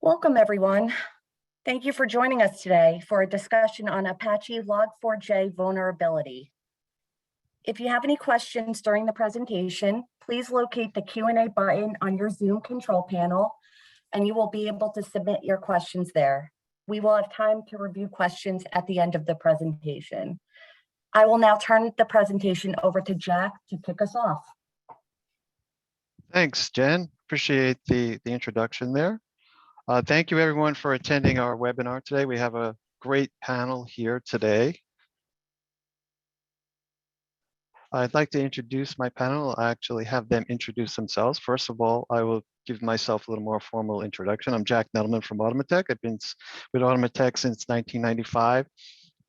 Welcome, everyone. Thank you for joining us today for a discussion on Apache Log4j vulnerability. If you have any questions during the presentation, please locate the Q&A button on your Zoom control panel, and you will be able to submit your questions there. We will have time to review questions at the end of the presentation. I will now turn the presentation over to Jack to kick us off. Thanks, Jen. Appreciate the introduction there. Thank you everyone for attending our webinar today. We have a great panel here today. I'd like to introduce my panel. I actually have them introduce themselves. First of all, I will give myself a little more formal introduction. I'm Jack Nettleman from Automatec. I've been with Automatec since 1995,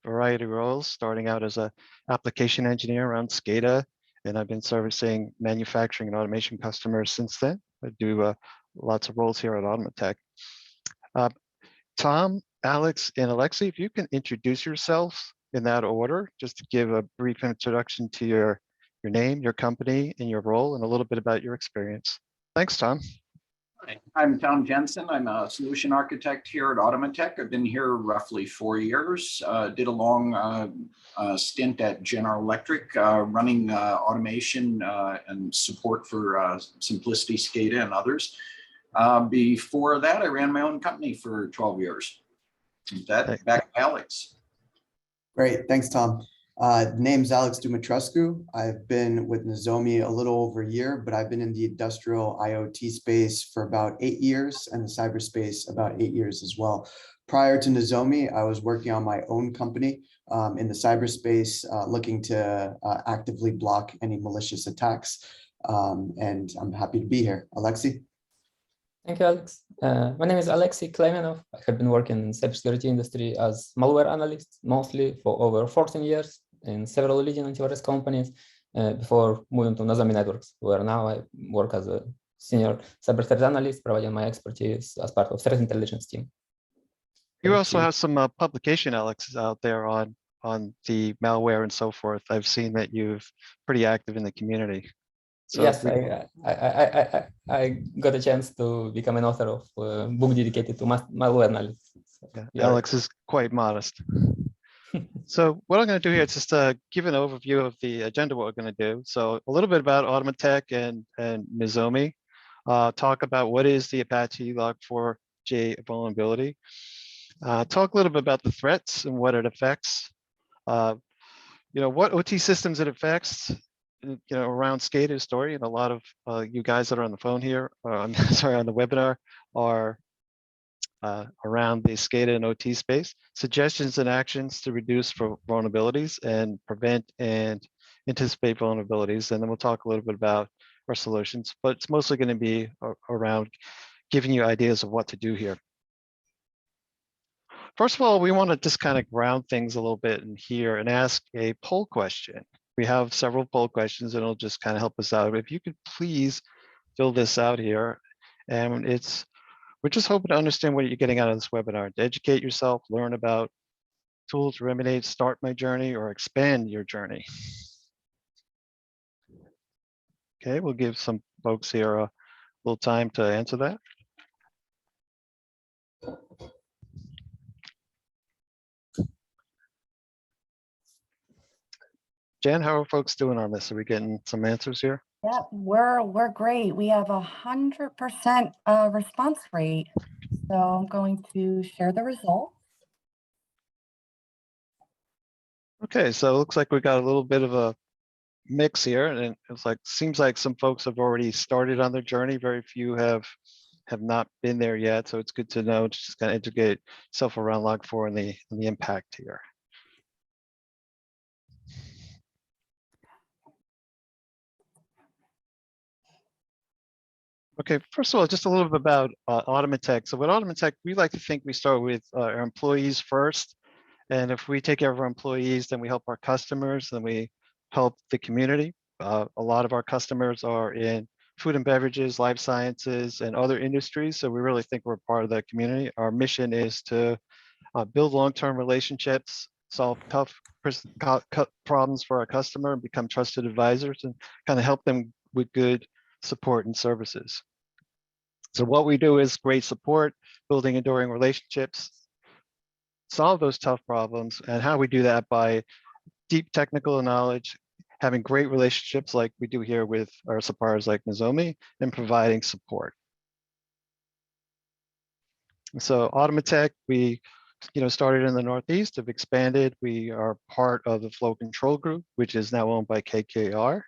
variety of roles, starting out as an application engineer around Scada, and I've been servicing manufacturing and automation customers since then. I do lots of roles here at Automatec. Tom, Alex, and Alexi, if you can introduce yourselves in that order, just to give a brief introduction to your name, your company, and your role, and a little bit about your experience. Thanks, Tom. Hi, I'm Tom Jensen. I'm a solution architect here at Automatec. I've been here roughly 4 years. Did a long stint at General Electric, running automation and support for Simplicity, Scada, and others. Before that, I ran my own company for 12 years. With that, back to Alex. Great, thanks, Tom. Name's Alex Dumitrescu. I've been with Nozomi a little over a year, but I've been in the industrial IoT space for about 8 years and the cyberspace about 8 years as well. Prior to Nozomi, I was working on my own company in the cyberspace, looking to actively block any malicious attacks. And I'm happy to be here. Alexi? Thank you, Alex. My name is Alexei Klemenov. I have been working in the cybersecurity industry as malware analyst, mostly for over 14 years in several leading antivirus companies before moving to Nozomi Networks, where now I work as a senior cyber threat analyst, providing my expertise as part of threat intelligence team. You also have some publication, Alex, out there on the malware and so forth. I've seen that you're pretty active in the community. So yes, I got a chance to become an author of a book dedicated to malware analysis. So, yeah. Alex is quite modest. So what I'm going to do here is just give an overview of the agenda, what we're going to do. So a little bit about Automatec and Nozomi, talk about what is the Apache Log4j vulnerability, talk a little bit about the threats and what it affects, what OT systems it affects, around Scada story, and a lot of you guys that are on the phone here, on the webinar, are around the Scada and OT space, suggestions and actions to reduce vulnerabilities and prevent and anticipate vulnerabilities. And then we'll talk a little bit about our solutions, but it's mostly going to be around giving you ideas of what to do here. First of all, we want to just kind of ground things a little bit in here and ask a poll question. We have several poll questions and it'll just kind of help us out. If you could please fill this out here. And we're just hoping to understand what you're getting out of this webinar, to educate yourself, learn about tools, remediate, start my journey, or expand your journey. Okay, we'll give some folks here a little time to answer that. Jen, how are folks doing on this? Are we getting some answers here? Yeah, we're great. We have 100% response rate. So I'm going to share the results. Okay, so it looks like we got a little bit of a mix here, and seems like some folks have already started on their journey. Very few have not been there yet. So it's good to know, to just kind of educate yourself around Log4 and the impact here. Okay, first of all, just a little bit about Automatec. So with Automatec, we like to think we start with our employees first. And if we take care of our employees, then we help our customers, then we help the community. A lot of our customers are in food and beverages, life sciences, and other industries. So we really think we're part of the community. Our mission is to build long-term relationships, solve tough problems for our customer, and become trusted advisors, and kind of help them with good support and services. So what we do is great support, building enduring relationships, solve those tough problems, and how we do that by deep technical knowledge, having great relationships like we do here with our suppliers like Nozomi, and providing support. So Automatec, we started in the Northeast, have expanded. We are part of the Flow Control Group, which is now owned by KKR.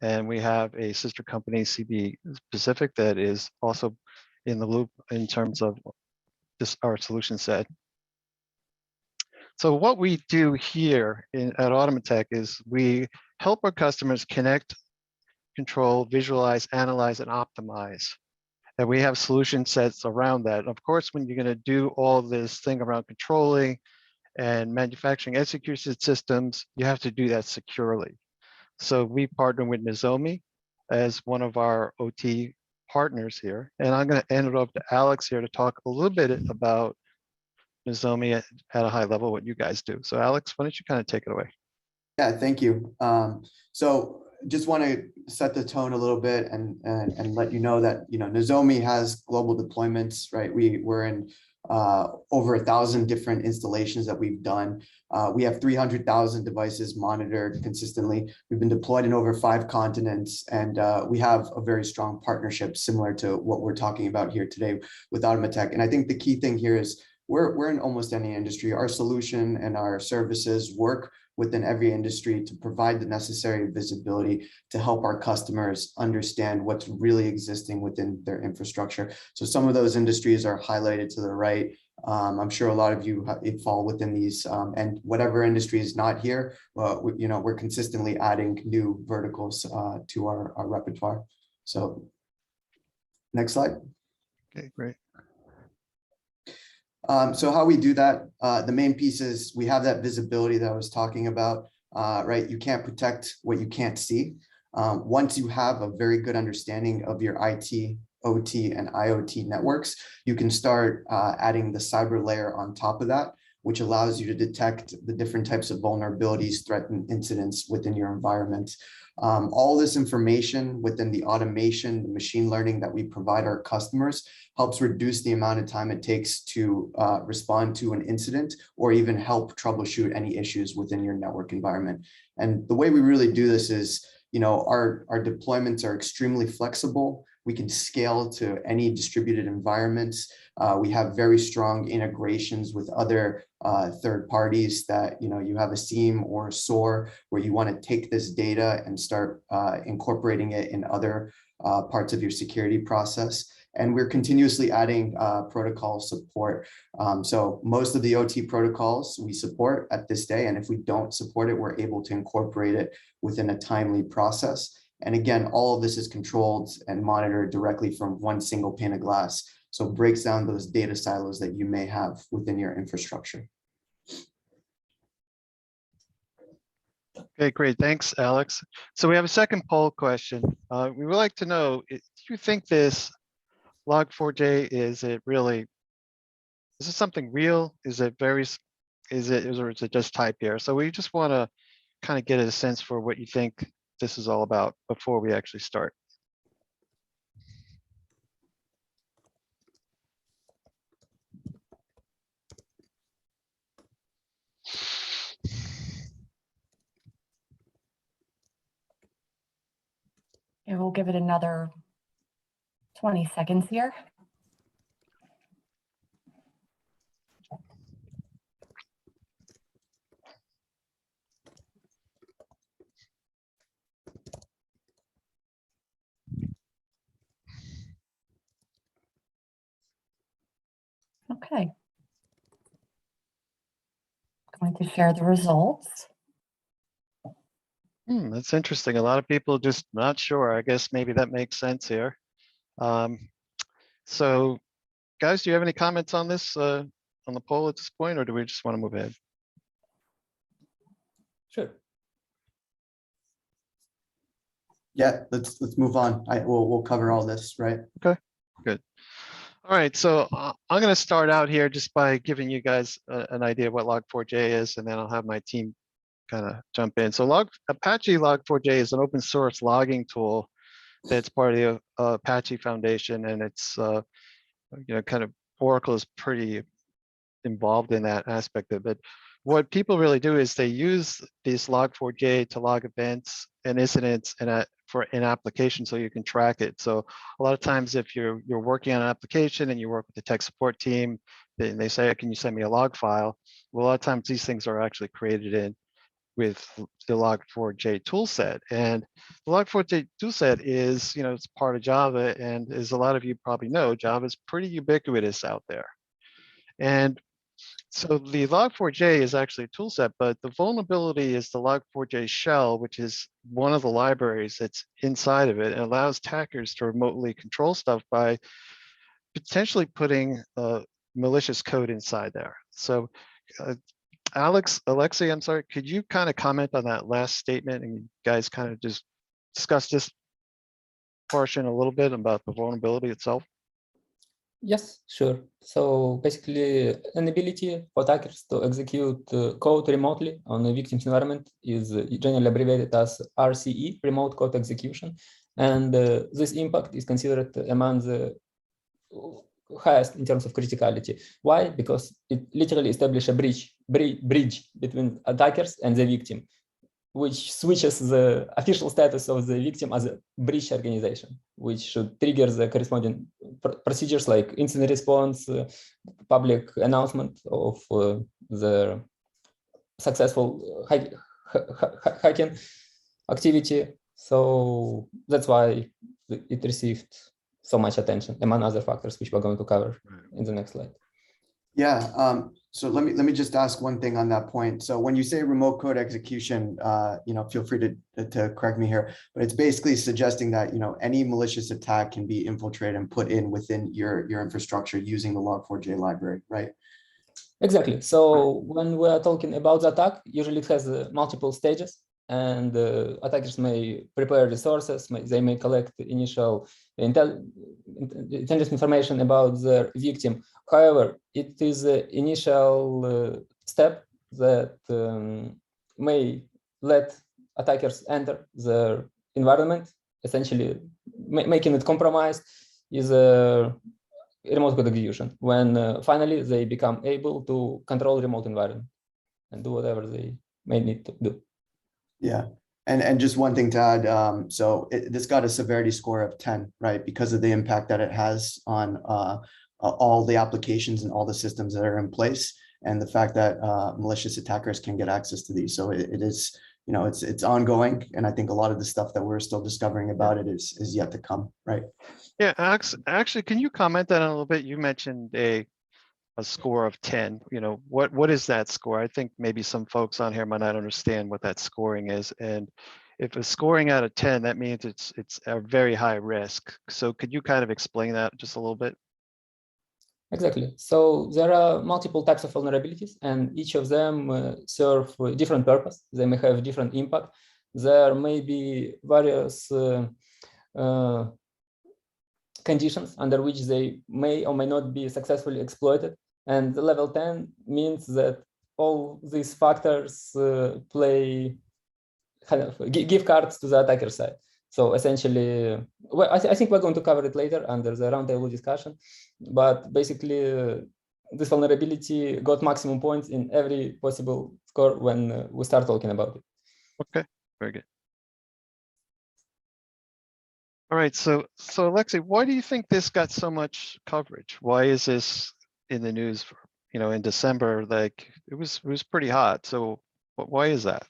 And we have a sister company, CB Pacific, that is also in the loop in terms of our solution set. So what we do here at Automatec is we help our customers connect, control, visualize, analyze, and optimize. And we have solution sets around that. Of course, when you're going to do all this thing around controlling and manufacturing execution systems, you have to do that securely. So we partner with Nozomi as one of our OT partners here. And I'm going to hand it over to Alex here to talk a little bit about Nozomi at a high level, what you guys do. So Alex, why don't you kind of take it away? Yeah, thank you. So just want to set the tone a little bit and let you know that Nozomi has global deployments, right? We're in over 1,000 different installations that we've done. We have 300,000 devices monitored consistently. We've been deployed in over 5 continents, and we have a very strong partnership similar to what we're talking about here today with Automatec. And I think the key thing here is we're in almost any industry. Our solution and our services work within every industry to provide the necessary visibility to help our customers understand what's really existing within their infrastructure. So some of those industries are highlighted to the right. I'm sure a lot of you fall within these, and whatever industry is not here, we're consistently adding new verticals to our repertoire. So next slide. Okay, great. So how we do that, the main piece is we have that visibility that I was talking about, right? You can't protect what you can't see. Once you have a very good understanding of your IT, OT, and IoT networks, you can start adding the cyber layer on top of that, which allows you to detect the different types of vulnerabilities, threat, and incidents within your environment. All this information within the automation, the machine learning that we provide our customers helps reduce the amount of time it takes to respond to an incident or even help troubleshoot any issues within your network environment. And the way we really do this is, our deployments are extremely flexible. We can scale to any distributed environments. We have very strong integrations with other third parties that, you have a SIEM or a SOAR where you want to take this data and start incorporating it in other parts of your security process. And we're continuously adding protocol support. So most of the OT protocols we support at this day, and if we don't support it, we're able to incorporate it within a timely process. And again, all of this is controlled and monitored directly from one single pane of glass. So it breaks down those data silos that you may have within your infrastructure. Okay, great. Thanks, Alex. So we have a second poll question. We would like to know, do you think this Log4j, is it something real? Is it or is it just type here? So we just want to kind of get a sense for what you think this is all about before we actually start. And we'll give it another 20 seconds here. Okay. Going to share the results. That's interesting. A lot of people just not sure. I guess maybe that makes sense here. So guys, do you have any comments on this, on the poll at this point, or do we just want to move ahead? Sure. Yeah, let's move on. We'll cover all this, right? Okay, good. All right, so I'm going to start out here just by giving you guys an idea of what Log4j is, and then I'll have my team kind of jump in. So Apache Log4j is an open source logging tool that's part of the Apache Foundation, and it's kind of Oracle is pretty involved in that aspect of it. What people really do is they use this Log4j to log events and incidents for an application so you can track it. So a lot of times if you're working on an application and you work with the tech support team, then they say, can you send me a log file? Well, a lot of times these things are actually created in with the Log4j toolset. And the Log4j toolset is, it's part of Java, and as a lot of you probably know, Java is pretty ubiquitous out there. And so the Log4j is actually a toolset, but the vulnerability is the Log4j shell, which is one of the libraries that's inside of it. It allows attackers to remotely control stuff by potentially putting malicious code inside there. So Alexei, I'm sorry, could you kind of comment on that last statement and you guys kind of just discuss this portion a little bit about the vulnerability itself? Yes, sure. So basically, an ability for attackers to execute code remotely on a victim's environment is generally abbreviated as RCE, remote code execution. And this impact is considered among the highest in terms of criticality. Why? Because it literally establishes a bridge between attackers and the victim, which switches the official status of the victim as a breach organization, which should trigger the corresponding procedures like incident response, public announcement of the successful hacking activity. So that's why it received so much attention, among other factors, which we're going to cover in the next slide. Yeah. So let me just ask one thing on that point. So when you say remote code execution, feel free to correct me here, but it's basically suggesting that any malicious attack can be infiltrated and put in within your infrastructure using the Log4j library, right? Exactly. So when we are talking about the attack, usually it has multiple stages, and attackers may prepare resources. They may collect initial intelligence information about their victim. However, it is the initial step that may let attackers enter their environment, essentially making it compromised is a remote code execution, when finally they become able to control remote environment and do whatever they may need to do. Yeah. And just one thing to add, so this got a severity score of 10, right? Because of the impact that it has on all the applications and all the systems that are in place, and the fact that malicious attackers can get access to these. So it is, it's ongoing. And I think a lot of the stuff that we're still discovering about it is yet to come, right? Yeah, actually, can you comment on it a little bit? You mentioned a score of 10. What is that score? I think maybe some folks on here might not understand what that scoring is. And if a scoring out of 10, that means it's a very high risk. So could you kind of explain that just a little bit? Exactly. So there are multiple types of vulnerabilities, and each of them serve a different purpose. They may have different impact. There may be various conditions under which they may or may not be successfully exploited. And the level 10 means that all these factors give cards to the attacker side. So essentially, well, I think we're going to cover it later under the roundtable discussion, but basically this vulnerability got maximum points in every possible score when we start talking about it. Okay, very good. All right, so Alexei, why do you think this got so much coverage? Why is this in the news? In December, like it was pretty hot. So why is that?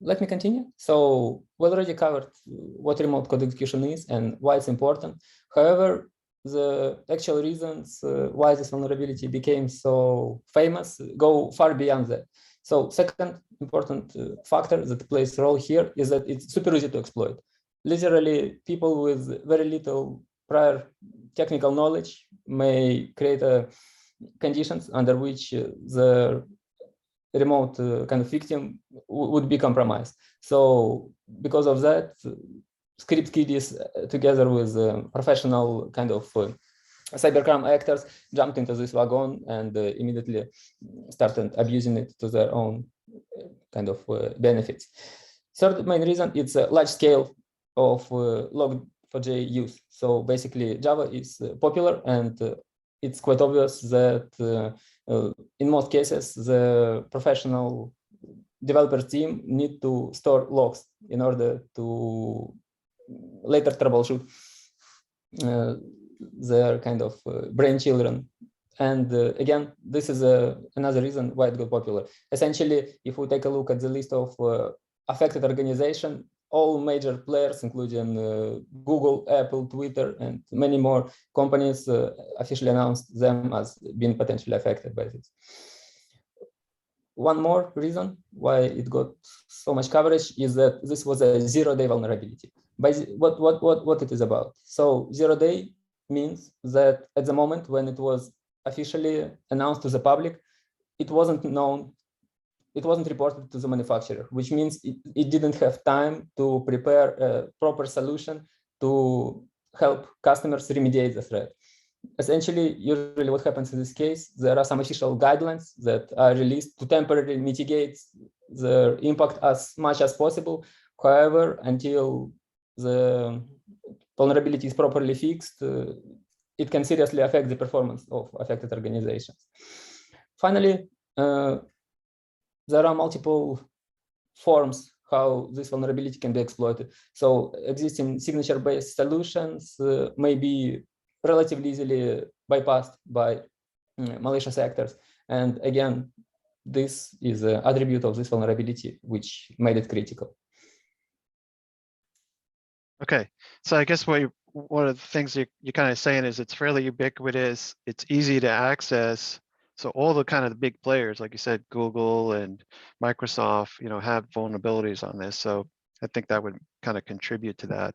Let me continue. So we already covered what remote code execution is and why it's important. However, the actual reasons why this vulnerability became so famous go far beyond that. So second important factor that plays a role here is that it's super easy to exploit. Literally, people with very little prior technical knowledge may create conditions under which the remote kind of victim would be compromised. So because of that, script kiddies together with professional kind of cybercrime actors jumped into this wagon and immediately started abusing it to their own kind of benefits. Third main reason, it's a large scale of Log4j use. So basically Java is popular and it's quite obvious that in most cases, the professional developer team need to store logs in order to later troubleshoot their kind of brain children. And again, this is another reason why it got popular. Essentially, if we take a look at the list of affected organizations, all major players, including Google, Apple, Twitter, and many more companies officially announced them as being potentially affected by this. One more reason why it got so much coverage is that this was a zero-day vulnerability. By what it is about? So zero-day means that at the moment when it was officially announced to the public, it wasn't known, it wasn't reported to the manufacturer, which means it didn't have time to prepare a proper solution to help customers remediate the threat. Essentially, usually what happens in this case, there are some official guidelines that are released to temporarily mitigate the impact as much as possible. However, until the vulnerability is properly fixed, it can seriously affect the performance of affected organizations. Finally, there are multiple forms how this vulnerability can be exploited. So existing signature-based solutions may be relatively easily bypassed by malicious actors. And again, this is an attribute of this vulnerability, which made it critical. Okay, so I guess one of the things you're kind of saying is it's fairly ubiquitous, it's easy to access. So all the kind of the big players, like you said, Google and Microsoft, have vulnerabilities on this. So I think that would kind of contribute to that.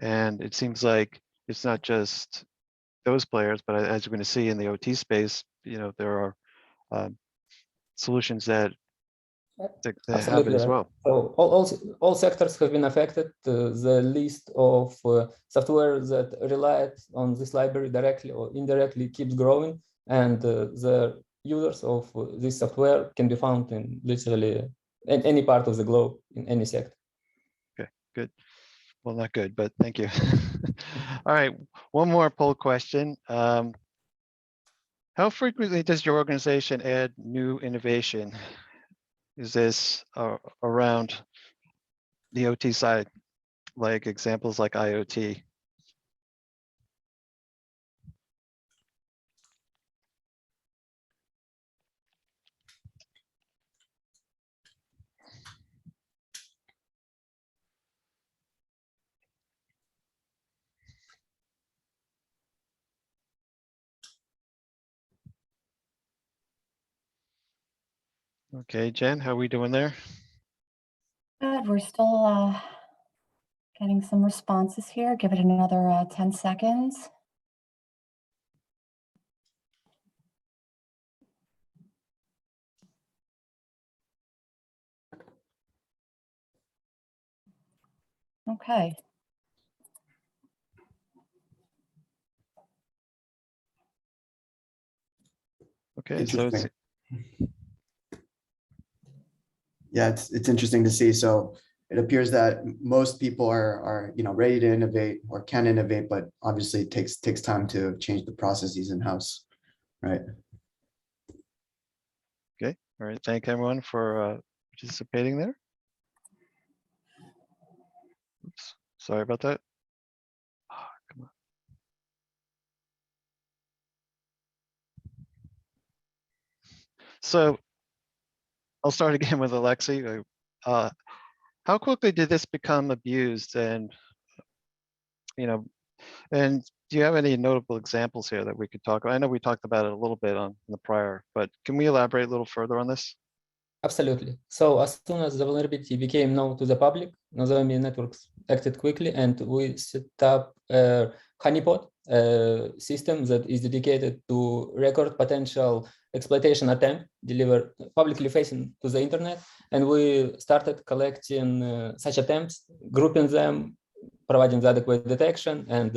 And it seems like it's not just those players, but as you're going to see in the OT space, there are solutions that have it as well. So all sectors have been affected. The list of software that relied on this library directly or indirectly keeps growing, and the users of this software can be found in literally any part of the globe in any sector. Okay, good. Well, not good, but thank you. All right, one more poll question. How frequently does your organization add new innovation? Is this around the OT side, like examples like IoT? Okay, Jen, how are we doing there? Good, we're still getting some responses here. Give it another 10 seconds. Okay. Okay, so it's yeah, it's interesting to see. So it appears that most people are ready to innovate or can innovate, but obviously it takes time to change the processes in-house, right? okay. All right, thank everyone for participating there. Oops, sorry about that. Oh, come on. So I'll start again with Alexei. How quickly did this become abused, and and do you have any notable examples here that we could talk about? I know we talked about it a little bit on the prior, but can we elaborate a little further on this? Absolutely. So as soon as the vulnerability became known to the public, Nozomi Networks acted quickly, and we set up a honeypot system that is dedicated to record potential exploitation attempt delivered publicly facing to the internet. And we started collecting such attempts, grouping them, providing the adequate detection, and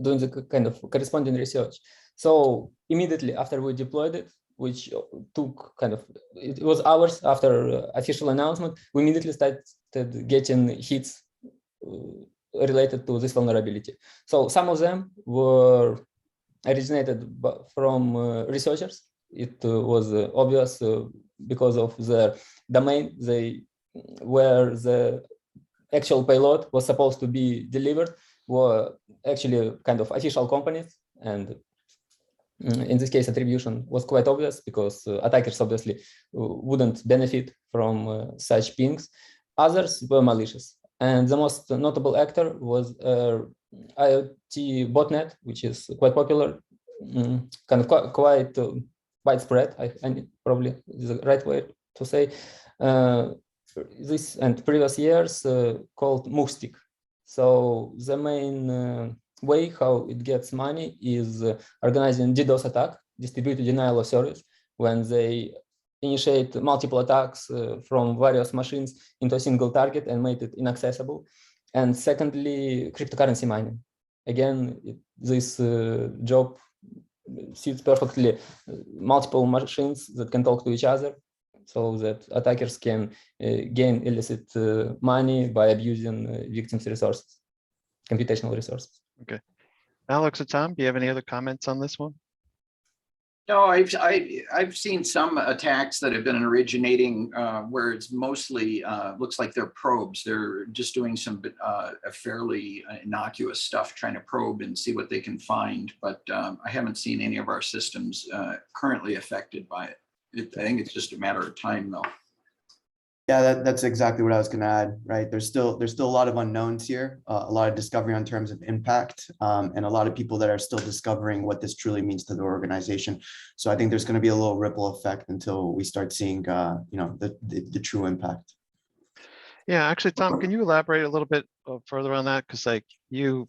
doing the kind of corresponding research. So immediately after we deployed it, which took it was hours after official announcement, we immediately started getting hits related to this vulnerability. So some of them were originated from researchers. It was obvious because of the domain where the actual payload was supposed to be delivered were actually kind of official companies, and in this case attribution was quite obvious because attackers obviously wouldn't benefit from such pings. Others were malicious, and the most notable actor was IoT botnet, which is quite popular, kind of quite widespread, I probably is the right way to say. This and previous years called Movestick. So the main way how it gets money is organizing DDoS attack, distributed denial of service, when they initiate multiple attacks from various machines into a single target and make it inaccessible. And secondly, cryptocurrency mining. Again, this job suits perfectly multiple machines that can talk to each other, so that attackers can gain illicit money by abusing victims' resources, computational resources. Okay. Alex or Tom, do you have any other comments on this one? No, I've seen some attacks that have been originating where it's mostly looks like they're probes. They're just doing some fairly innocuous stuff, trying to probe and see what they can find. But I haven't seen any of our systems currently affected by it. I think it's just a matter of time, though. Yeah, that's exactly what I was going to add, right? There's still a lot of unknowns here, a lot of discovery on terms of impact, and a lot of people that are still discovering what this truly means to the organization. So I think there's going to be a little ripple effect until we start seeing, the true impact. Yeah, actually, Tom, can you elaborate a little bit further on that? Because like you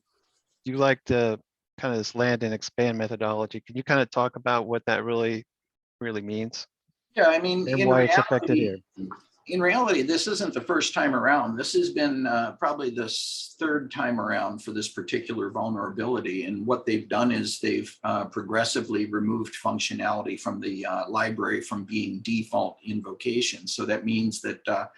like to kind of this land and expand methodology. Can you kind of talk about what that really means? Yeah, I mean, And why it's affected here. In reality, this isn't the first time around. This has been probably the third time around for this particular vulnerability. And what they've done is they've progressively removed functionality from the library from being default invocations. So that means that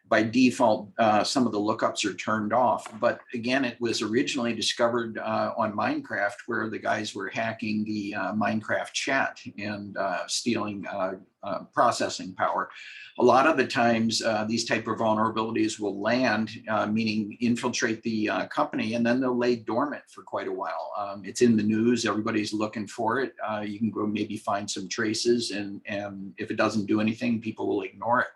by default, some of the lookups are turned off. But again, it was originally discovered on Minecraft, where the guys were hacking the Minecraft chat and stealing processing power. A lot of the times, these type of vulnerabilities will land, meaning infiltrate the company, and then they'll lay dormant for quite a while. It's in the news, everybody's looking for it. You can go maybe find some traces, and if it doesn't do anything, people will ignore it.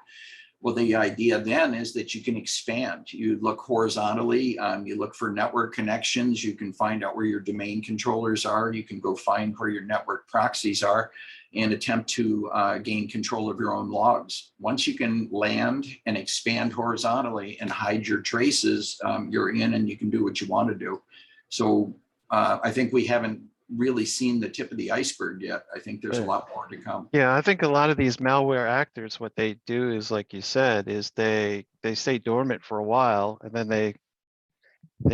Well, the idea then is that you can expand. You look horizontally, you look for network connections, you can find out where your domain controllers are, you can go find where your network proxies are, and attempt to gain control of your own logs. Once you can land and expand horizontally and hide your traces, you're in and you can do what you want to do. So I think we haven't really seen the tip of the iceberg yet. I think there's a lot more to come. Yeah, I think a lot of these malware actors, what they do is, like you said, is they stay dormant for a while, and then they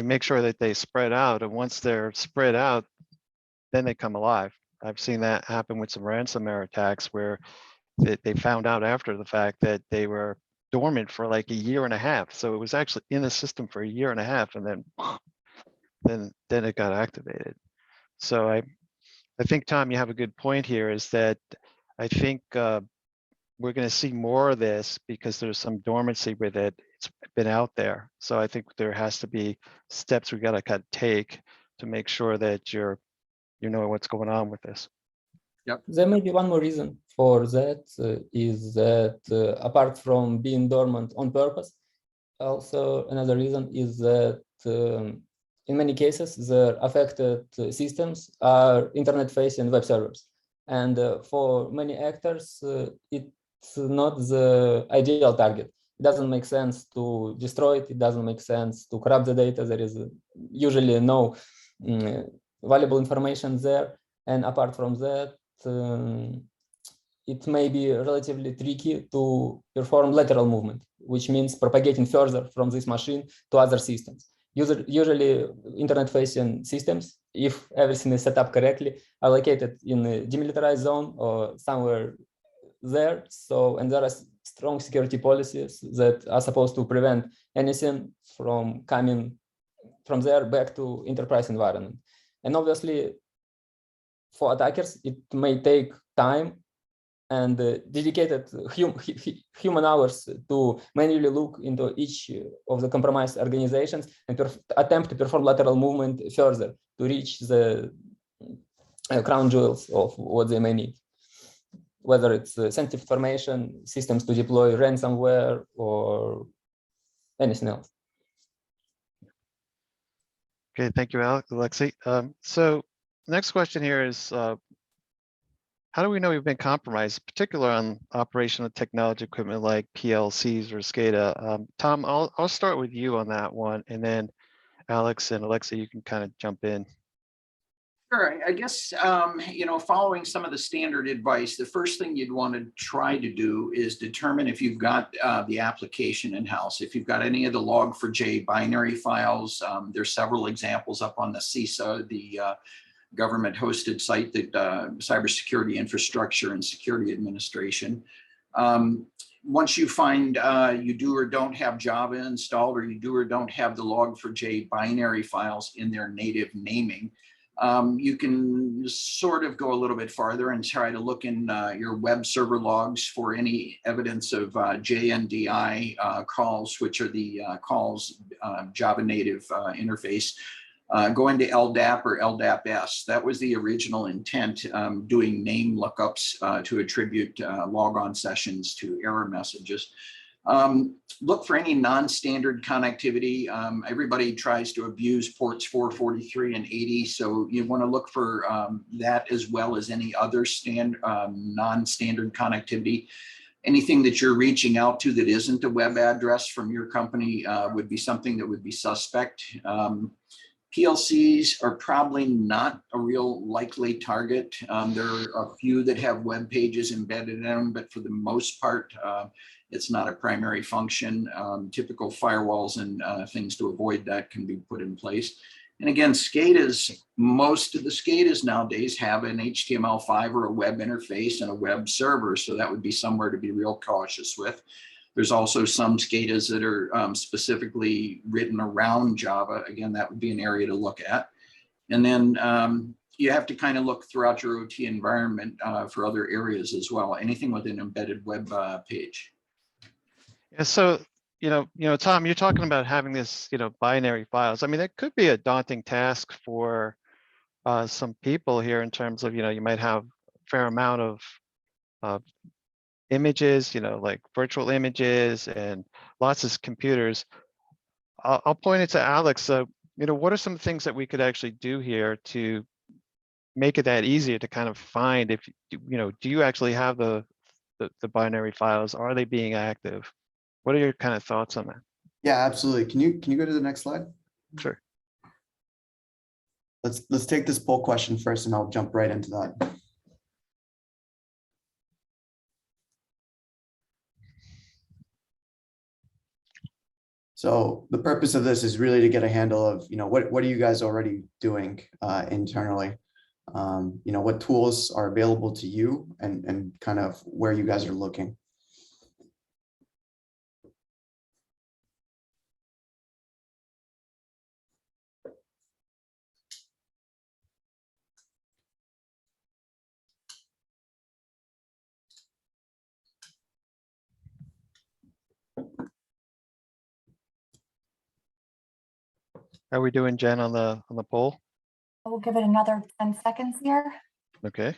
make sure that they spread out. And once they're spread out, then they come alive. I've seen that happen with some ransomware attacks where they found out after the fact that they were dormant for like a year and a half. So it was actually in the system for a year and a half, and then it got activated. So I think, Tom, you have a good point here, is that I think we're going to see more of this because there's some dormancy with it. It's been out there. So I think there has to be steps we got to kind of take to make sure that you know what's going on with this. Yep. There may be one more reason for that, is that apart from being dormant on purpose, also another reason is that in many cases, the affected systems are internet-facing web servers. And for many actors, it's not the ideal target. It doesn't make sense to destroy it. It doesn't make sense to corrupt the data. There is usually no valuable information there. And apart from that, it may be relatively tricky to perform lateral movement, which means propagating further from this machine to other systems. Usually internet-facing systems, if everything is set up correctly, are located in a demilitarized zone or somewhere there. So, and there are strong security policies that are supposed to prevent anything from coming from there back to enterprise environment. And obviously, for attackers, it may take time and dedicated human hours to manually look into each of the compromised organizations and attempt to perform lateral movement further to reach the crown jewels of what they may need, whether it's sensitive information, systems to deploy ransomware, or anything else. Okay, thank you, Alexei. So next question here is, how do we know we've been compromised, particularly on operational technology equipment like PLCs or Scada? Tom, I'll start with you on that one, and then Alex and Alexei, you can kind of jump in. Sure. I guess, following some of the standard advice, the first thing you'd want to try to do is determine if you've got the application in-house. If you've got any of the log4j binary files, there's several examples up on the CISA, the government hosted site that Cybersecurity Infrastructure and Security Administration. Once you find you do or don't have Java installed, or you do or don't have the log4j binary files in their native naming, you can sort of go a little bit farther and try to look in your web server logs for any evidence of JNDI calls, which are the calls Java native interface. Go into LDAP or LDAP-S. That was the original intent, doing name lookups to attribute logon sessions to error messages. Look for any non-standard connectivity. Everybody tries to abuse ports 443 and 80, so you want to look for that as well as any other non-standard connectivity. Anything that you're reaching out to that isn't a web address from your company would be something that would be suspect. PLCs are probably not a real likely target. There are a few that have web pages embedded in them, but for the most part, it's not a primary function. Typical firewalls and things to avoid that can be put in place. And again, most of the Scadas nowadays have an HTML5 or a web interface and a web server, so that would be somewhere to be real cautious with. There's also some Scadas that are specifically written around Java. Again, that would be an area to look at. And then you have to kind of look throughout your OT environment for other areas as well. Anything with an embedded web page. Yeah, so, Tom, you're talking about having this, binary files. I mean, that could be a daunting task for some people here in terms of, you might have a fair amount of images, like virtual images and lots of computers. I'll point it to Alex. So, what are some things that we could actually do here to make it that easier to kind of find if, do you actually have the binary files? Are they being active? What are your kind of thoughts on that? Yeah, absolutely. Can you go to the next slide? Sure. Let's take this poll question first, and I'll jump right into that. So the purpose of this is really to get a handle of, what are you guys already doing internally? What tools are available to you, and kind of where you guys are looking. How are we doing, Jen, on the poll? We'll give it another 10 seconds here. Okay.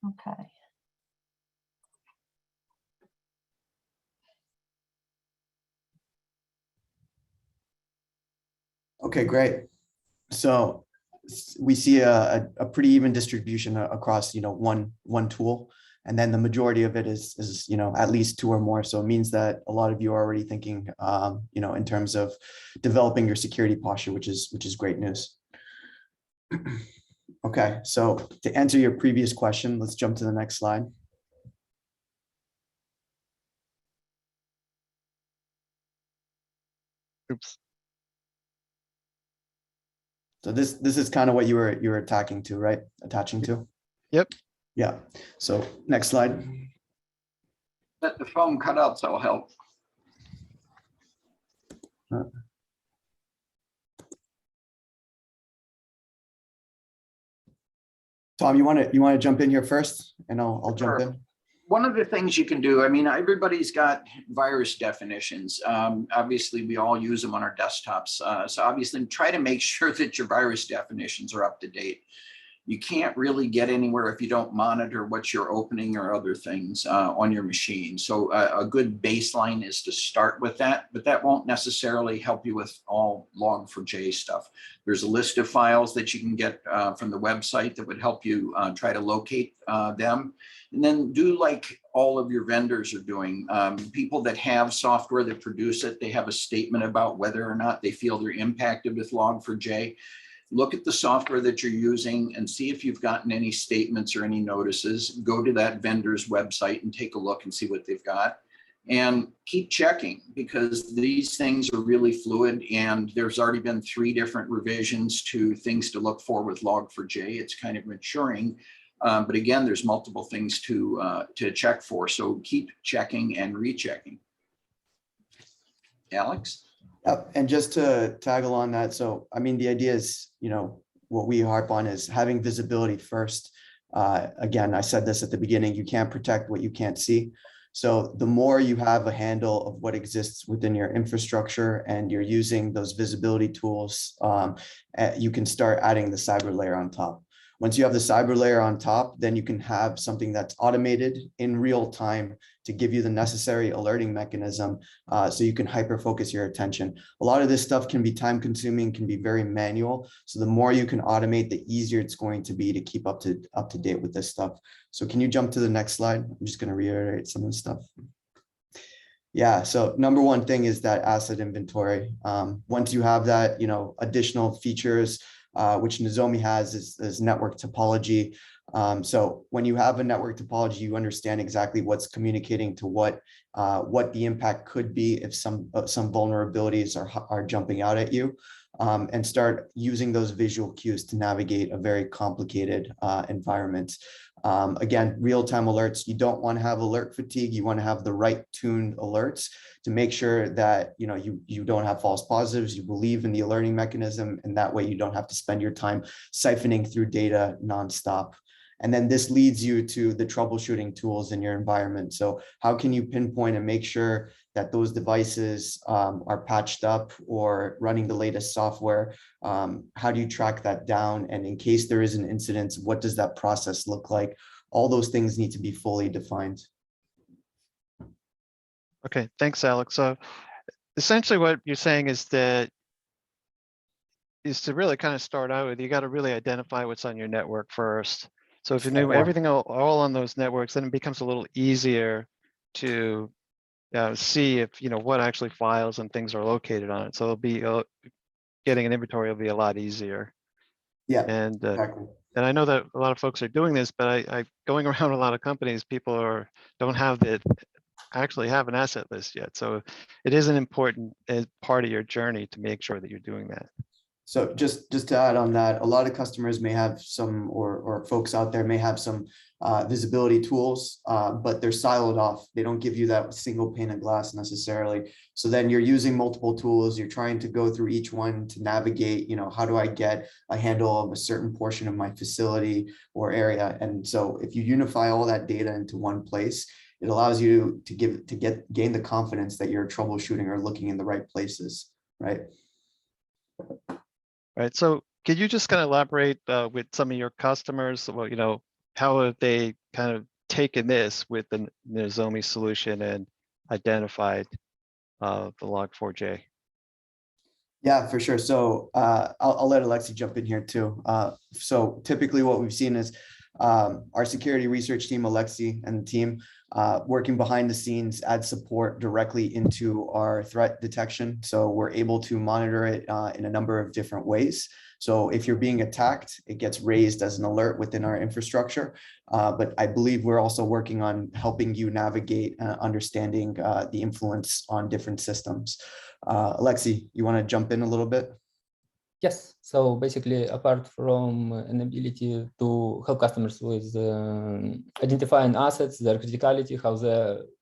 Okay. Okay, great. So we see a pretty even distribution across, one tool, and then the majority of it is at least two or more. So it means that a lot of you are already thinking, in terms of developing your security posture, which is great news. Okay, so to answer your previous question, let's jump to the next slide. Oops. So this is kind of what you were attaching to, right? Yep. Yeah. So next slide. Let the foam cutouts will help. Tom, you want to jump in here first, and I'll jump Sure. in. One of the things you can do, I mean, everybody's got virus definitions. Obviously, we all use them on our desktops. So obviously, try to make sure that your virus definitions are up to date. You can't really get anywhere if you don't monitor what you're opening or other things on your machine. So a good baseline is to start with that, but that won't necessarily help you with all Log4j stuff. There's a list of files that you can get from the website that would help you try to locate them. And then do like all of your vendors are doing. People that have software that produce it, they have a statement about whether or not they feel they're impacted with Log4j. Look at the software that you're using and see if you've gotten any statements or any notices. Go to that vendor's website and take a look and see what they've got. And keep checking, because these things are really fluid, and there's already been 3 different revisions to things to look for with Log4j. It's kind of maturing. But again, there's multiple things to check for. So keep checking and rechecking. Alex? Yep. And just to tag along that, so I mean, the idea is, what we harp on is having visibility first. Again, I said this at the beginning, you can't protect what you can't see. So the more you have a handle of what exists within your infrastructure and you're using those visibility tools, you can start adding the cyber layer on top. Once you have the cyber layer on top, then you can have something that's automated in real time to give you the necessary alerting mechanism, so you can hyper focus your attention. A lot of this stuff can be time consuming, can be very manual. So the more you can automate, the easier it's going to be to keep up to date with this stuff. So can you jump to the next slide? I'm just going to reiterate some of the stuff. Yeah, so number one thing is that asset inventory. Once you have that, additional features, which Nozomi has is network topology. So when you have a network topology, you understand exactly what's communicating to what the impact could be if some vulnerabilities are jumping out at you, and start using those visual cues to navigate a very complicated environment. Again, real-time alerts, you don't want to have alert fatigue. You want to have the right tuned alerts to make sure that you don't have false positives, you believe in the alerting mechanism, and that way you don't have to spend your time siphoning through data nonstop. And then this leads you to the troubleshooting tools in your environment. So how can you pinpoint and make sure that those devices are patched up or running the latest software? How do you track that down? And in case there is an incident, what does that process look like? All those things need to be fully defined. Okay, thanks, Alex. So essentially what you're saying is to really kind of start out with, you got to really identify what's on your network first. So if you knew everything all on those networks, then it becomes a little easier to see if, what actually files and things are located on it. So it'll be, getting an inventory will be a lot easier. Yeah, and exactly. And I know that a lot of folks are doing this, but I going around a lot of companies, people don't actually have an asset list yet. So it is an important part of your journey to make sure that you're doing that. So just to add on that, a lot of customers may have some, or folks out there may have some visibility tools, but they're siloed off. They don't give you that single pane of glass necessarily. So then you're using multiple tools. You're trying to go through each one to navigate, how do I get a handle of a certain portion of my facility or area? And so if you unify all that data into one place, it allows you to gain the confidence that you're troubleshooting or looking in the right places, right? Right. So could you just kind of elaborate with some of your customers? Well, how have they kind of taken this with the Nozomi solution and identified the Log4j? Yeah, for sure. So I'll let Alexi jump in here too. So typically what we've seen is our security research team, Alexi and the team, working behind the scenes, add support directly into our threat detection. So we're able to monitor it in a number of different ways. So if you're being attacked, it gets raised as an alert within our infrastructure. But I believe we're also working on helping you navigate understanding the influence on different systems. Alexi, you want to jump in a little bit? Yes. So basically, apart from an ability to help customers with identifying assets, their criticality,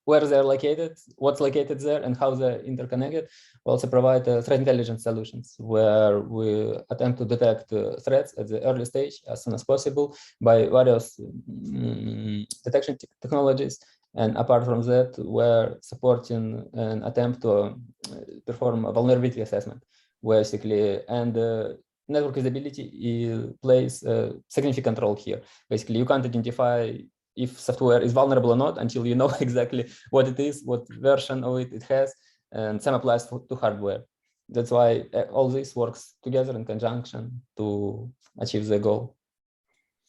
where they're located, what's located there, and how they're interconnected, we also provide threat intelligence solutions where we attempt to detect threats at the early stage as soon as possible by various detection technologies. And apart from that, we're supporting an attempt to perform a vulnerability assessment, basically, and network visibility plays a significant role here. Basically, you can't identify if software is vulnerable or not until you know exactly what it is, what version of it has, and same applies to hardware. That's why all this works together in conjunction to achieve the goal.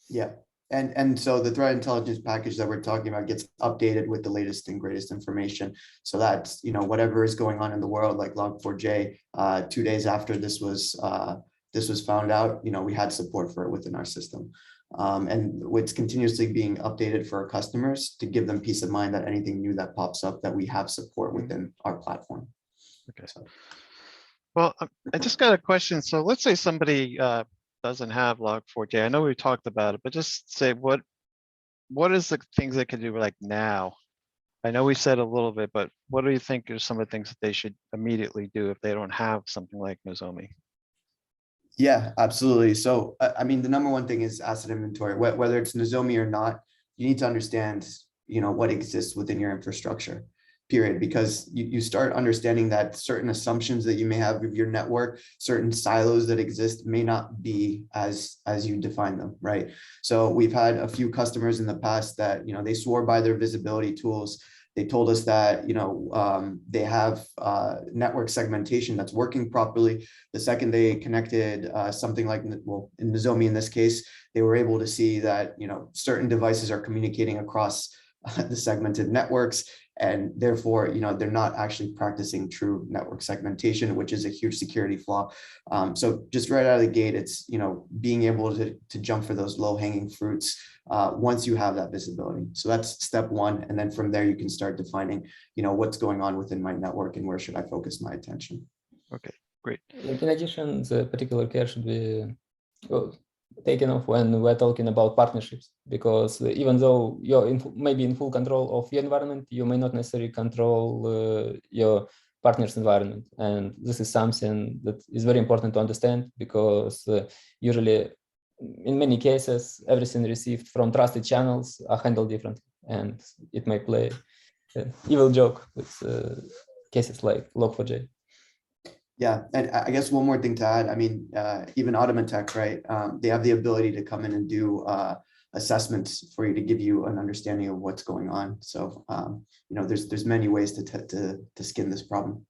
Yeah. And so the threat intelligence package that we're talking about gets updated with the latest and greatest information. So that's, whatever is going on in the world, like Log4j, 2 days after this was found out, we had support for it within our system. And it's continuously being updated for our customers to give them peace of mind that anything new that pops up, that we have support within our platform. Okay. So. Well, I just got a question. So let's say somebody doesn't have Log4j. I know we talked about it, but just say what is the things they can do like now? I know we said a little bit, but what do you think are some of the things that they should immediately do if they don't have something like Nozomi? Yeah, absolutely. So, I mean, the number one thing is asset inventory. Whether it's Nozomi or not, you need to understand, what exists within your infrastructure, period. Because you start understanding that certain assumptions that you may have of your network, certain silos that exist may not be as you define them, right? So we've had a few customers in the past that, they swore by their visibility tools. They told us that, they have network segmentation that's working properly. The second they connected something like, well, in Nozomi in this case, they were able to see that, certain devices are communicating across the segmented networks. And therefore, they're not actually practicing true network segmentation, which is a huge security flaw. So just right out of the gate, it's, being able to jump for those low hanging fruits once you have that visibility. So that's step one. And then from there, you can start defining, what's going on within my network and where should I focus my attention. Okay, great. Like in addition, the particular care should be taken off when we're talking about partnerships, because even though you're maybe in full control of your environment, you may not necessarily control your partner's environment. And this is something that is very important to understand, because usually in many cases, everything received from trusted channels are handled differently, and it may play an evil joke with cases like Log4j. Yeah, and I guess one more thing to add, I mean, even Automatec, right? They have the ability to come in and do assessments for you to give you an understanding of what's going on. So, there's many ways to skin this problem.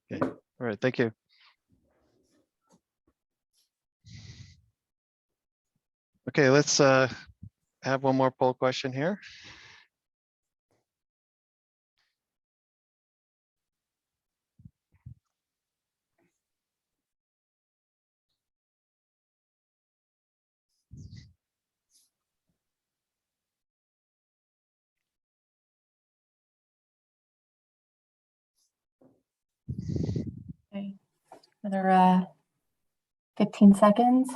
Okay, all right, thank you. Okay, let's have one more poll question here. Okay, another 15 seconds.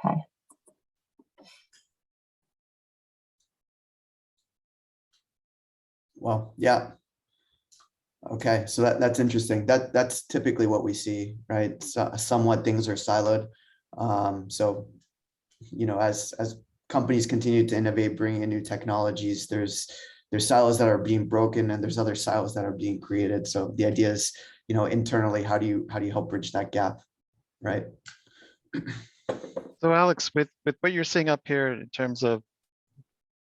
Okay. Well, yeah. Okay, so that's interesting. That's typically what we see, right? So, somewhat things are siloed. So, as companies continue to innovate, bring in new technologies, there's silos that are being broken and there's other silos that are being created. So the idea is, internally, how do you help bridge that gap, right? So Alex, with what you're seeing up here in terms of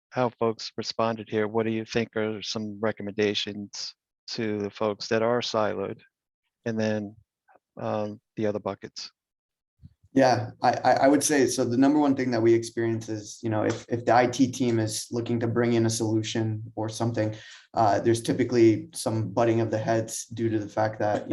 how folks responded here, what do you think are some recommendations to the folks that are siloed, and then the other buckets? Yeah, I would say, so the number one thing that we experience is, if the IT team is looking to bring in a solution or something, there's typically some butting of the heads due to the fact that,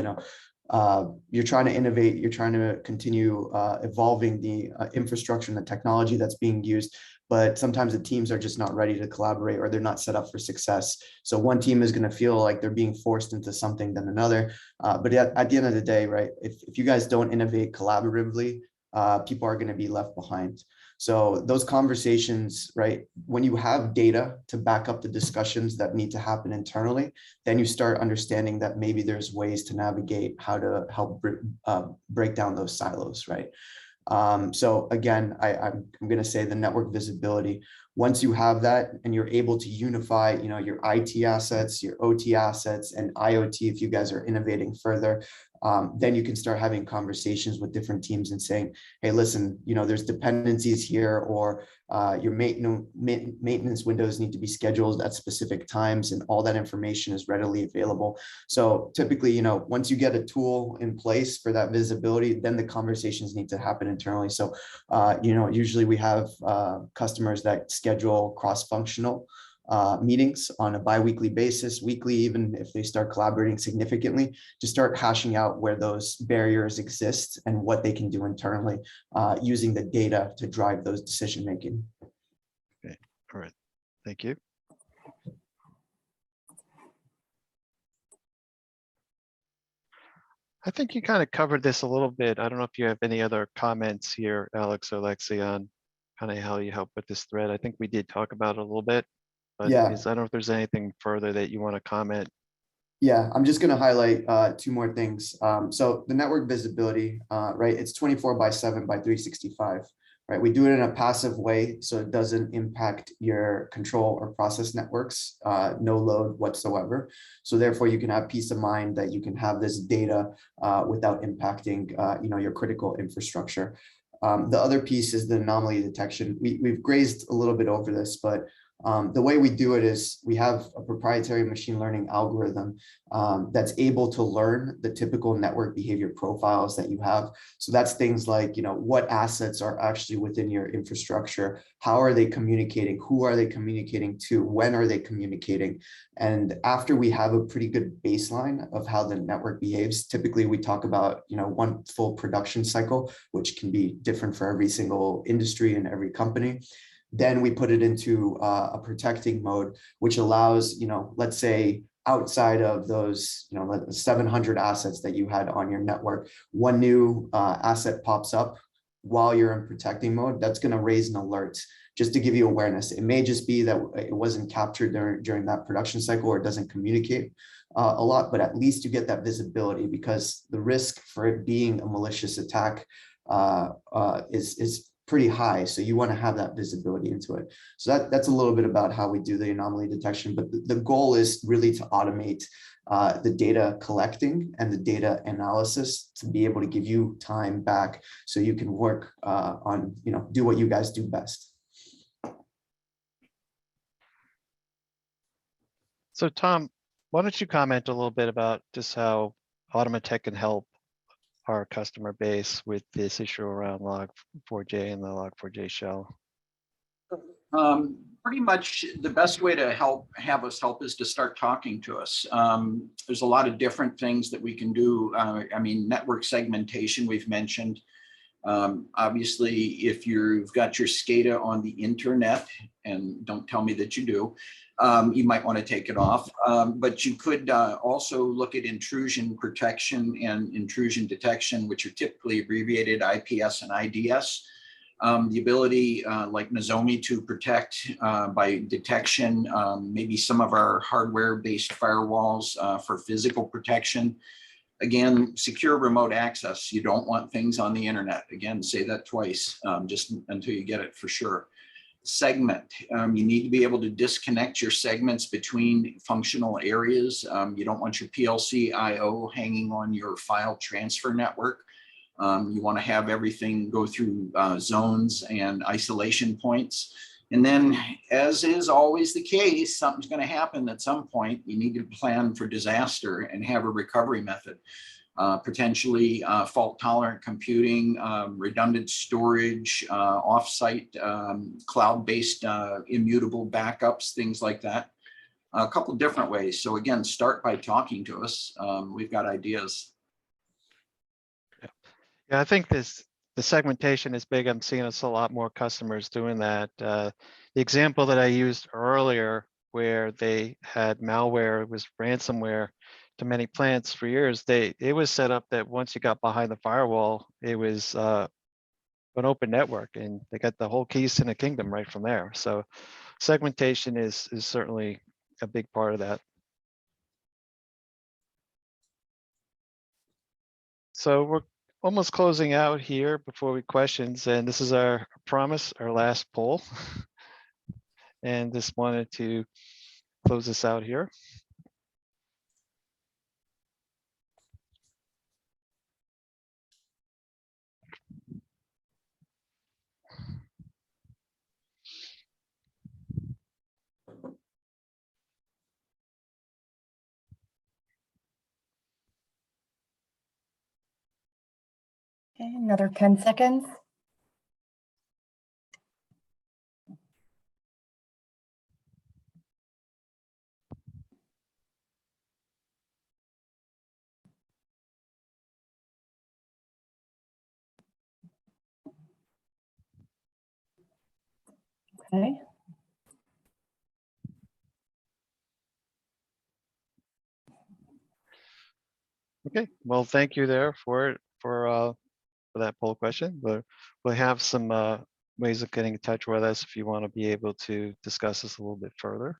you're trying to innovate, you're trying to continue evolving the infrastructure and the technology that's being used, but sometimes the teams are just not ready to collaborate or they're not set up for success. So one team is going to feel like they're being forced into something than another. But at the end of the day, right, if you guys don't innovate collaboratively, people are going to be left behind. So those conversations, right, when you have data to back up the discussions that need to happen internally, then you start understanding that maybe there's ways to navigate how to help break down those silos, right? So again, I'm going to say the network visibility. Once you have that and you're able to unify, your IT assets, your OT assets, and IoT, if you guys are innovating further, then you can start having conversations with different teams and saying, hey, listen, there's dependencies here, or your maintenance windows need to be scheduled at specific times, and all that information is readily available. So typically, once you get a tool in place for that visibility, then the conversations need to happen internally. So, usually we have customers that schedule cross-functional meetings on a bi-weekly basis, weekly, even if they start collaborating significantly, to start hashing out where those barriers exist and what they can do internally, using the data to drive those decision-making. Okay, all right, thank you. I think you kind of covered this a little bit. I don't know if you have any other comments here, Alex or Lexi, on kind of how you help with this thread. I think we did talk about it a little bit, but Yeah. I don't know if there's anything further that you want to comment. Yeah, I'm just going to highlight two more things. So the network visibility, right, it's 24/7 by 365, right? We do it in a passive way, so it doesn't impact your control or process networks, no load whatsoever. So therefore, you can have peace of mind that you can have this data without impacting, your critical infrastructure. The other piece is the anomaly detection. We've grazed a little bit over this, but the way we do it is we have a proprietary machine learning algorithm that's able to learn the typical network behavior profiles that you have. So that's things like, what assets are actually within your infrastructure? How are they communicating? Who are they communicating to? When are they communicating? And after we have a pretty good baseline of how the network behaves, typically we talk about, one full production cycle, which can be different for every single industry and every company. Then we put it into a protecting mode, which allows, let's say outside of those, 700 assets that you had on your network, one new asset pops up while you're in protecting mode, that's going to raise an alert just to give you awareness. It may just be that it wasn't captured during that production cycle, or it doesn't communicate a lot, but at least you get that visibility, because the risk for it being a malicious attack is pretty high. So you want to have that visibility into it. So that's a little bit about how we do the anomaly detection, but the goal is really to automate the data collecting and the data analysis to be able to give you time back so you can work on, do what you guys do best. So Tom, why don't you comment a little bit about just how Automatec can help our customer base with this issue around Log4j and the Log4j shell? Pretty much the best way to have us help is to start talking to us. There's a lot of different things that we can do. Network segmentation we've mentioned. Obviously, if you've got your Scada on the internet, and don't tell me that you do, you might want to take it off. But you could also look at intrusion protection and intrusion detection, which are typically abbreviated IPS and IDS. The ability, like Nozomi, to protect by detection, maybe some of our hardware-based firewalls for physical protection. Again, secure remote access. You don't want things on the internet. Again, say that twice, just until you get it for sure. Segment. You need to be able to disconnect your segments between functional areas. You don't want your PLC I/O hanging on your file transfer network. You want to have everything go through zones and isolation points. And then, as is always the case, something's going to happen at some point. You need to plan for disaster and have a recovery method. potentially fault-tolerant computing, redundant storage, off-site cloud-based immutable backups, things like that. A couple of different ways. So again, start by talking to us. We've got ideas. Yeah, I think the segmentation is big. I'm seeing a lot more customers doing that. The example that I used earlier, where they had malware, it was ransomware to many plants for years. It was set up that once you got behind the firewall, it was an open network, and they got the whole keys to the kingdom right from there. So segmentation is certainly a big part of that. So we're almost closing out here before we questions, and this is our promise, our last poll. And just wanted to close this out here. Okay, another 10 seconds. Okay. Okay, well, thank you there for that poll question. But we'll have some ways of getting in touch with us if you want to be able to discuss this a little bit further.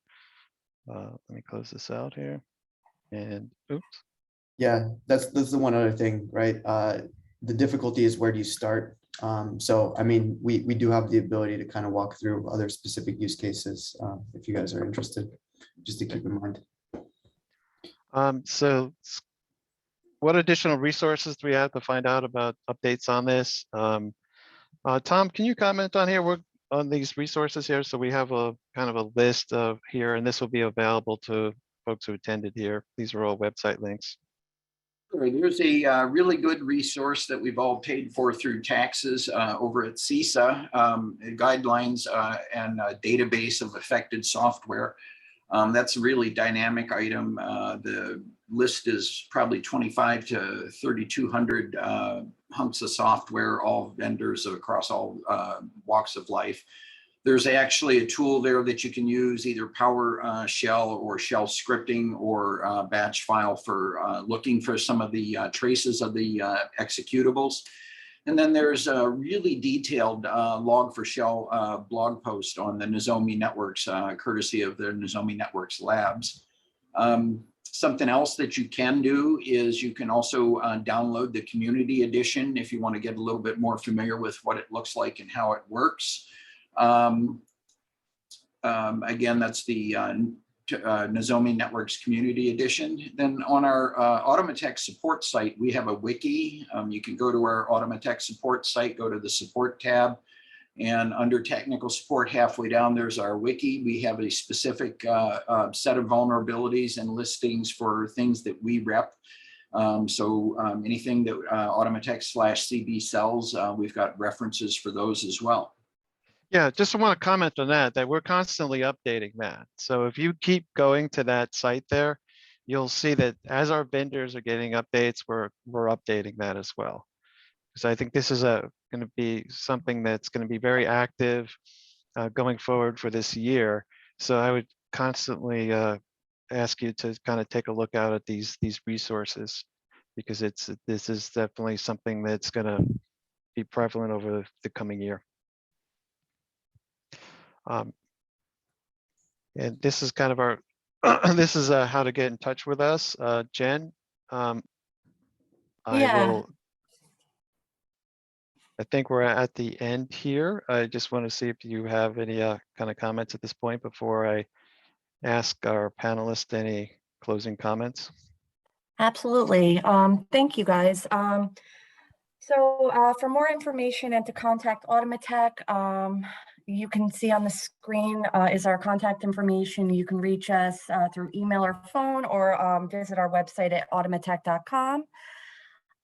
Let me close this out here. And oops. Yeah, that's the one other thing, right? The difficulty is, where do you start? So, I mean, we do have the ability to kind of walk through other specific use cases if you guys are interested, just to keep in mind. So what additional resources do we have to find out about updates on this? Tom, can you comment on here? We're on these resources here. So we have a kind of a list of here, and this will be available to folks who attended here. These are all website links. Sure. There's a really good resource that we've all paid for through taxes over at CISA, guidelines and a database of affected software. That's a really dynamic item. The list is probably 25 to 3,200 hunks of software, all vendors across all walks of life. There's actually a tool there that you can use, either PowerShell or shell scripting or batch file for looking for some of the traces of the executables. And then there's a really detailed Log4Shell blog post on the Nozomi Networks, courtesy of the Nozomi Networks labs. Something else that you can do is you can also download the community edition if you want to get a little bit more familiar with what it looks like and how it works. Again, that's the Nozomi Networks Community Edition. Then on our Automatec support site, we have a wiki. You can go to our Automatec support site, go to the support tab, and under technical support, halfway down, there's our wiki. We have a specific set of vulnerabilities and listings for things that we rep. Anything that Automatec/CB sells, we've got references for those as well. Yeah, just want to comment on that we're constantly updating that. So if you keep going to that site there, you'll see that as our vendors are getting updates, we're updating that as well. Because I think this is going to be something that's going to be very active going forward for this year. So I would constantly ask you to kind of take a look out at these resources, because this is definitely something that's going to be prevalent over the coming year. And this is kind of our, this is how to get in touch with us. Jen, I think we're at the end here. I just want to see if you have any kind of comments at this point before I ask our panelists any closing comments. Absolutely. Thank you, guys. So for more information and to contact Automatec, you can see on the screen is our contact information. You can reach us through email or phone, or visit our website at automatec.com.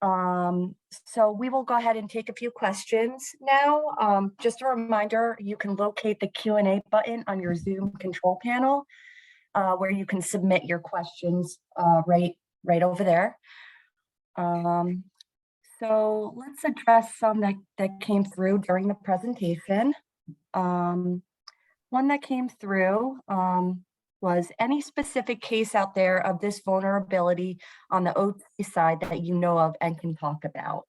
So we will go ahead and take a few questions now. Just a reminder, you can locate the Q&A button on your Zoom control panel where you can submit your questions right over there. So let's address some that came through during the presentation. One that came through was any specific case out there of this vulnerability on the OT side that you know of and can talk about?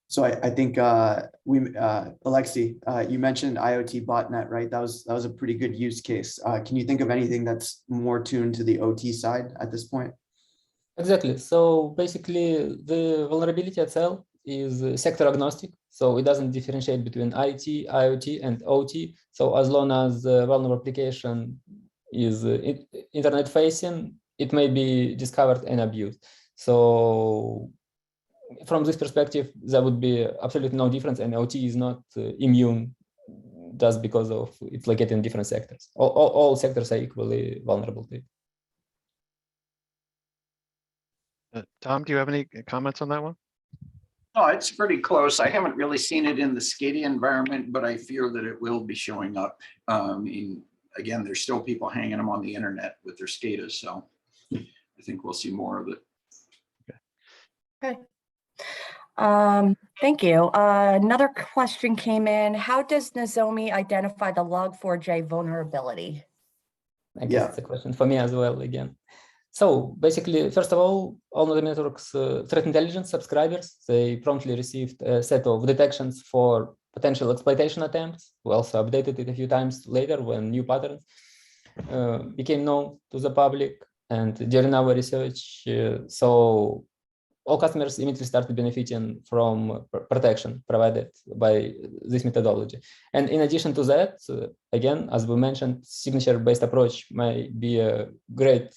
So I think Alexi, you mentioned IoT botnet, right? That was a pretty good use case. Can you think of anything that's more tuned to the OT side at this point? Exactly. So basically, the vulnerability itself is sector agnostic. So it doesn't differentiate between IT, IoT, and OT. So as long as the vulnerable application is internet facing, it may be discovered and abused. So from this perspective, there would be absolutely no difference, and OT is not immune just because of it's located in different sectors. All sectors are equally vulnerable to it. Tom, do you have any comments on that one? Oh, it's pretty close. I haven't really seen it in the Scada environment, but I fear that it will be showing up. Again, there's still people hanging them on the internet with their Scadas, so I think we'll see more of it. Okay. Thank you. Another question came in. How does Nozomi identify the Log4j vulnerability? I guess it's a question for me as well again. So basically, first of all Nozomi Networks threat intelligence subscribers, they promptly received a set of detections for potential exploitation attempts. We also updated it a few times later when new patterns became known to the public. And during our research, so all customers immediately started benefiting from protection provided by this methodology. And in addition to that, again, as we mentioned, signature-based approach might be a great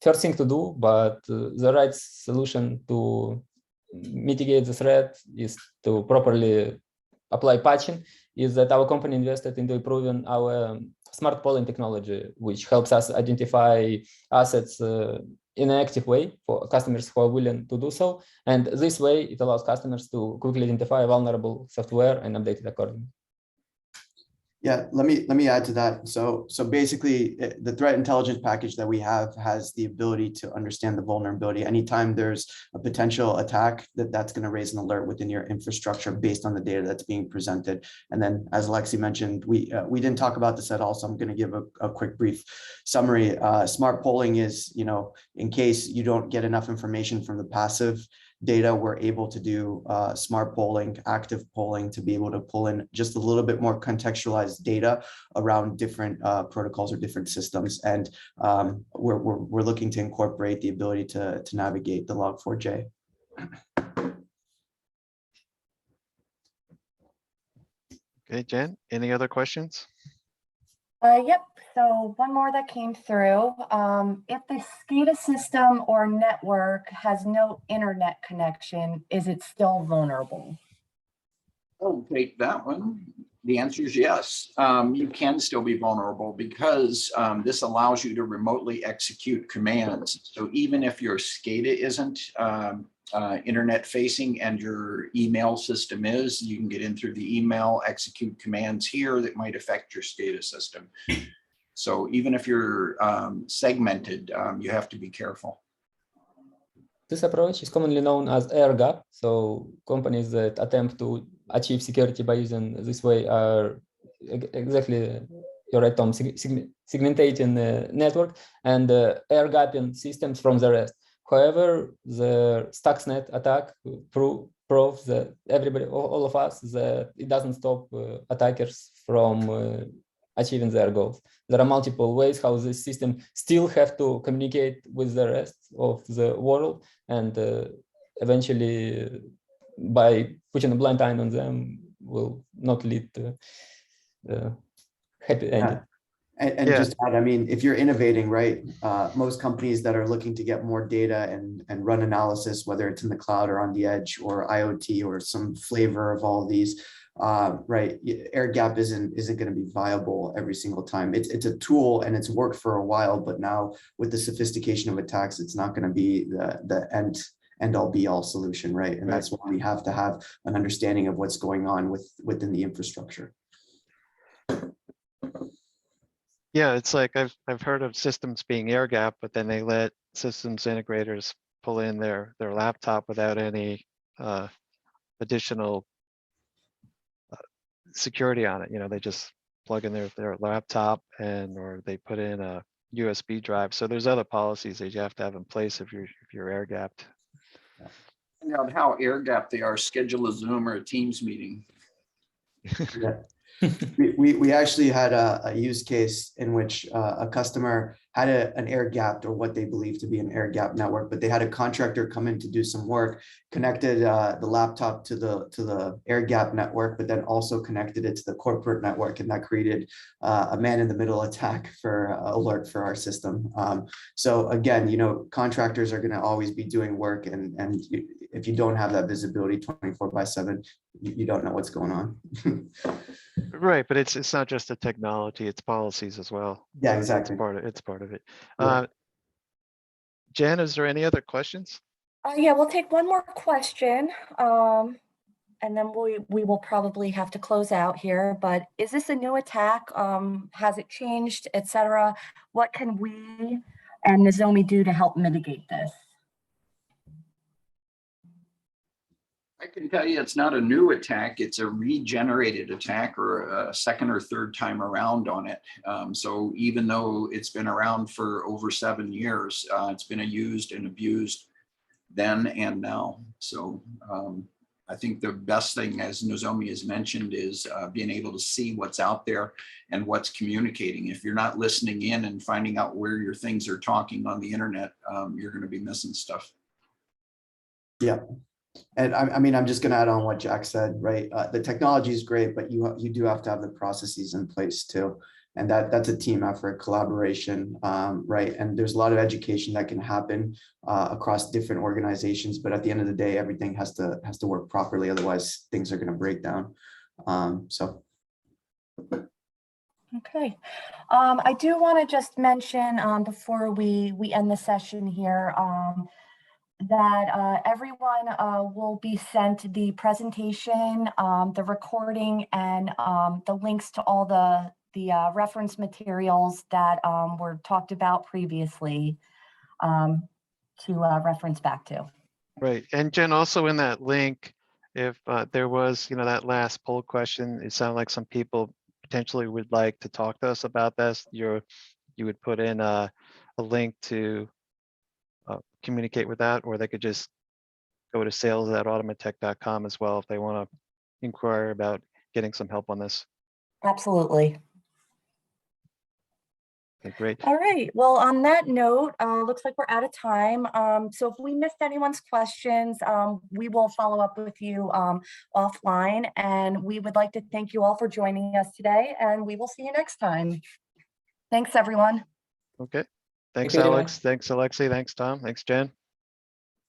first thing to do, but the right solution to mitigate the threat is to properly apply patching. Is that our company invested into improving our smart polling technology, which helps us identify assets in an active way for customers who are willing to do so. And this way, it allows customers to quickly identify vulnerable software and update it accordingly. Yeah, let me add to that. So basically, the threat intelligence package that we have has the ability to understand the vulnerability. Anytime there's a potential attack, that's going to raise an alert within your infrastructure based on the data that's being presented. And then, as Alexi mentioned, we didn't talk about this at all, so I'm going to give a quick brief summary. Smart polling is, in case you don't get enough information from the passive data, we're able to do smart polling, active polling, to be able to pull in just a little bit more contextualized data around different protocols or different systems. And we're looking to incorporate the ability to navigate the Log4j. Okay, Jen, any other questions? Yep. So one more that came through. If the Scada system or network has no internet connection, is it still vulnerable? I'll take that one. The answer is yes. You can still be vulnerable because this allows you to remotely execute commands. So even if your Scada isn't internet facing and your email system is, you can get in through the email, execute commands here that might affect your Scada system. So even if you're segmented, you have to be careful. This approach is commonly known as AirGap. So companies that attempt to achieve security by using this way are exactly, you're right, Tom, segmenting the network and air-gapping systems from the rest. However, the Stuxnet attack proves that everybody, all of us, that it doesn't stop attackers from achieving their goals. There are multiple ways how this system still have to communicate with the rest of the world, and eventually, by putting a blind eye on them, will not lead to happy ending. And Yeah. just to add, I mean, if you're innovating, right, most companies that are looking to get more data and run analysis, whether it's in the cloud or on the edge or IoT or some flavor of all of these, right, AirGap isn't going to be viable every single time. It's a tool and it's worked for a while, but now with the sophistication of attacks, it's not going to be the end all be all solution, right? And that's why we have to have an understanding of what's going on within the infrastructure. Yeah, it's like I've heard of systems being air gap, but then they let systems integrators pull in their laptop without any additional security on it. You know, they just plug in their laptop or they put in a USB drive. So there's other policies that you have to have in place if you're air gapped. Find out how air gap they are, schedule a Zoom or a Teams meeting. Yeah. We actually had a use case in which a customer had an air gapped, or what they believe to be an air gap network, but they had a contractor come in to do some work, connected the laptop to the air gap network, but then also connected it to the corporate network, and that created a man-in-the-middle attack for alert for our system. So again, you know, contractors are going to always be doing work, and if you don't have that visibility 24/7, you don't know what's going on. Right, but it's not just the technology, it's policies as well. Yeah, So exactly. It's part of it. Yeah. Jen, is there any other questions? Yeah, we'll take one more question. And then we will probably have to close out here, but is this a new attack? Has it changed, etc.? What can we and Nozomi do to help mitigate this? I can tell you it's not a new attack, it's a regenerated attack, or a second or third time around on it. So even though it's been around for over 7 years, it's been used and abused then and now. So I think the best thing, as Nozomi has mentioned, is being able to see what's out there and what's communicating. If you're not listening in and finding out where your things are talking on the internet, you're going to be missing stuff. Yeah. And I mean, I'm just going to add on what Jack said, right? The technology is great, but you do have to have the processes in place too. And that's a team effort, collaboration, right? And there's a lot of education that can happen across different organizations, but at the end of the day, everything has to work properly. Otherwise, things are going to break down. Okay. I do want to just mention before we end the session here, that everyone will be sent the presentation, the recording, and the links to all the reference materials that were talked about previously to reference back to. Right, and Jen, also in that link, if there was, you know, that last poll question, it sounded like some people potentially would like to talk to us about this. You would put in a link to communicate with that, or they could just go to sales@automatec.com as well if they want to inquire about getting some help on this. Absolutely. Okay, great. All right. Well, on that note, looks like we're out of time. So if we missed anyone's questions, we will follow up with you offline. And we would like to thank you all for joining us today, and we will see you next time. Thanks, everyone. Okay. Thanks, you very Alex. much. Thanks, Alexi. Thanks, Tom. Thanks, Jen.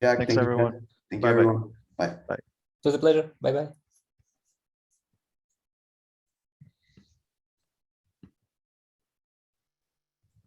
Jack, Thanks, thank you, everyone. Jen. Thank you, Bye-bye. everyone. Bye. It was a pleasure. Bye-bye.